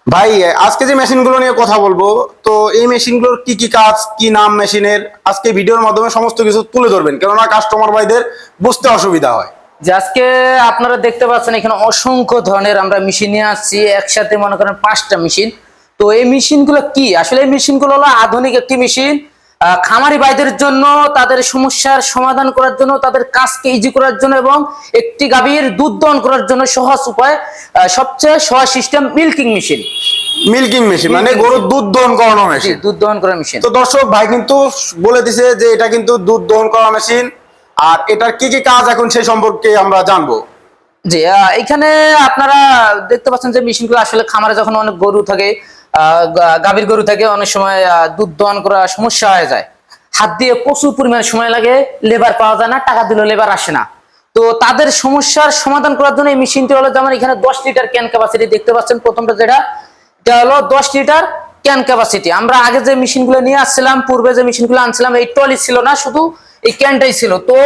ভাই, আজকে যে মেশিনগুলো নিয়ে কথা বলবো, তো এই মেশিনগুলোর কি কি কাজ, কি নাম মেশিনের, আজকে ভিডিওর মাধ্যমে সমস্ত কিছু তুলে ধরবেন, কেননা কাস্টমার ভাইদের বুঝতে অসুবিধা হয়। যে আজকে আপনারা দেখতে পাচ্ছেন এখানে অসংখ্য ধরনের আমরা মেশিন নিয়ে আসছি, একসাথে মনে করেন 5টা মেশিন। তো এই মেশিনগুলো কি, আসলে এই মেশিনগুলো হলো আধুনিক একটি মেশিন। খামারি ভাইদের জন্য, তাদের সমস্যার সমাধান করার জন্য, তাদের কাজকে ইজি করার জন্য এবং একটি গাভীর দুধ দহন করার জন্য সহজ উপায়, সবচেয়ে সহজ system milking machine. Milking machine মানে গরুর দুধ দহন করানো জি, মেশিন। দুধ দহন করার মেশিন। তো দর্শক ভাই কিন্তু বলে দিছে যে এটা কিন্তু দুধ দহন করা মেশিন, আর এটার কি কি কাজ এখন সেই সম্পর্কে আমরা জানবো। জি, এখানে আপনারা দেখতে পাচ্ছেন যে মেশিনগুলো আসলে খামারে যখন অনেক গরু থাকে, গাভীর গরু থাকে, অনেক সময় দুধ দহন করা সমস্যা হয়ে যায়। হাত দিয়ে প্রচুর পরিমাণে সময় লাগে, লেবার পাওয়া যায় না, টাকা দিলেও লেবার আসে না। তো তাদের সমস্যার সমাধান করার জন্য এই মেশিনটি হলো, যেমন এখানে 10 লিটার ক্যান ক্যাপাসিটি দেখতে পাচ্ছেন। প্রথমটা যেটা, এটা হলো 10 লিটার ক্যান ক্যাপাসিটি। আমরা আগে যে মেশিনগুলো নিয়ে আসছিলাম, পূর্বে যে মেশিনগুলো আনছিলাম, এই ট্রলি ছিল না, শুধু এই ক্যানটাই ছিল। তো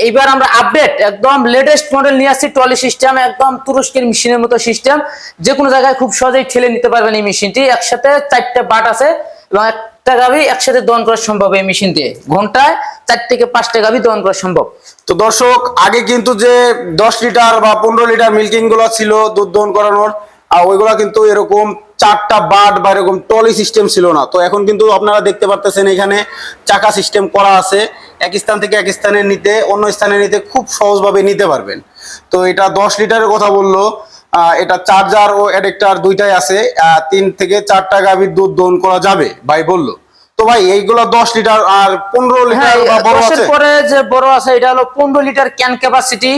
এইবার আমরা আপডেট একদম লেটেস্ট মডেল নিয়ে আসছি, ট্রলি সিস্টেম, একদম তুরস্কের মেশিনের মতো সিস্টেম। যে কোনো জায়গায় খুব সহজেই ঠেলে নিতে পারবেন এই মেশিনটি। একসাথে 4টে বাট আছে এবং একটা গাভী একসাথে দহন করা সম্ভব এই মেশিন দিয়ে। ঘন্টায় 4 থেকে 5টা গাভী দহন করা সম্ভব। তো দর্শক, আগে কিন্তু যে 10 লিটার বা 15 লিটার মিল্কিং গুলো ছিল দুধ দহন করানোর, আর ওইগুলা কিন্তু এরকম 4টা বাট বা এরকম ট্রলি সিস্টেম ছিল না। তো এখন কিন্তু আপনারা দেখতে পারতেছেন এখানে চাকা সিস্টেম করা আছে, এক স্থান থেকে এক স্থানে নিতে, অন্য স্থানে নিতে খুব সহজভাবে নিতে পারবেন। তো এটা 10 লিটারের কথা বললো, এটা চার্জার ও অ্যাডাপ্টার দুইটাই আছে। 3 থেকে 4টা গাভীর দুধ দহন করা যাবে ভাই বললো। তো ভাই এইগুলা 10 লিটার আর 15 লিটার বা বড় আছে? পরে যে বড় আছে এটা হলো 15 লিটার ক্যান ক্যাপাসিটি।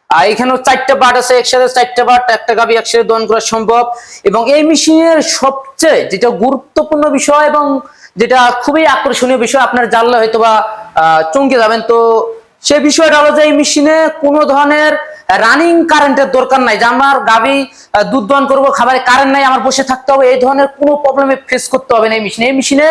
আর এখানেও 4টে বাট আছে, একসাথে 4টে বাট, একটা গাভী একসাথে দহন করা সম্ভব। এবং এই মেশিনের সবচেয়ে যেটা গুরুত্বপূর্ণ বিষয় এবং যেটা খুবই আকর্ষণীয় বিষয়, আপনার জানলে হয়তো বা চমকে যাবেন। তো সে বিষয়টা হলো যে এই মেশিনে কোনো ধরনের রানিং কারেন্টের দরকার নাই, যে আমার গাভী দুধ দহন করবো, খাবারে কারেন্ট নাই, আমার বসে থাকতে হবে, এই ধরনের কোনো প্রবলেমে ফেস করতে হবে না এই মেশিনে। এই মেশিনে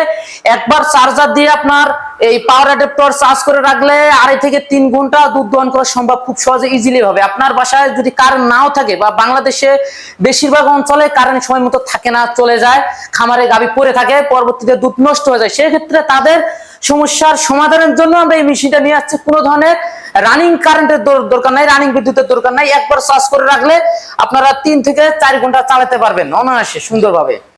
একবার চার্জার দিয়ে আপনার এই পাওয়ার অ্যাডাপ্টার চার্জ করে রাখলে 2.5 থেকে 3 ঘন্টা দুধ দহন করা সম্ভব, খুব সহজে ইজিলি হবে। আপনার বাসায় যদি কারেন্ট নাও থাকে, বা বাংলাদেশে বেশিরভাগ অঞ্চলে কারেন্ট সময় মতো থাকে না, চলে যায়, খামারে গাভী পড়ে থাকে, পরবর্তীতে দুধ নষ্ট হয়ে যায়, সেক্ষেত্রে তাদের সমস্যার সমাধানের জন্য আমরা এই মেশিনটা নিয়ে আসছি। কোনো ধরনের রানিং কারেন্টের দরকার নাই, রানিং বিদ্যুতের দরকার নাই। একবার চার্জ করে রাখলে আপনারা 3 থেকে 4 ঘন্টা চালাতে পারবেন অনায়াসে সুন্দরভাবে।